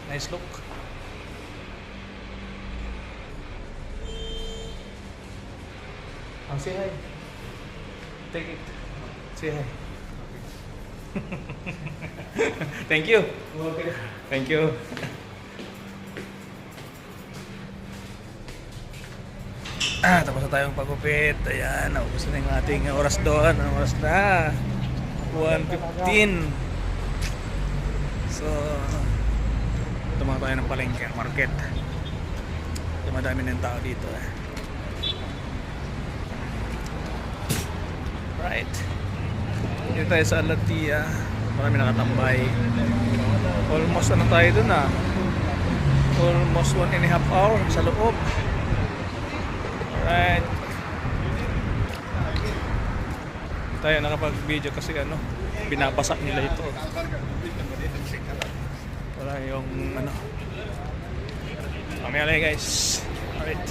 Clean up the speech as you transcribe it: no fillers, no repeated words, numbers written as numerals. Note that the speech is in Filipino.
Nice look. Oh, say hi. Take it. Say hi. Thank you. Okay. Thank you. Tapos na tayong pagupit. Ayan, naubos na yung ating oras doon. Ang oras na 1:15. So, tumama tayo ng palengke market. Madami ng tao dito. Right. Dito tayo sa Alatia. Marami nakatambay. Almost ano tayo dun almost 1.5 hour sa loob. Alright. Tayo nakapag-video kasi binabasak nila ito. Wala yung Mamaya guys. Alright.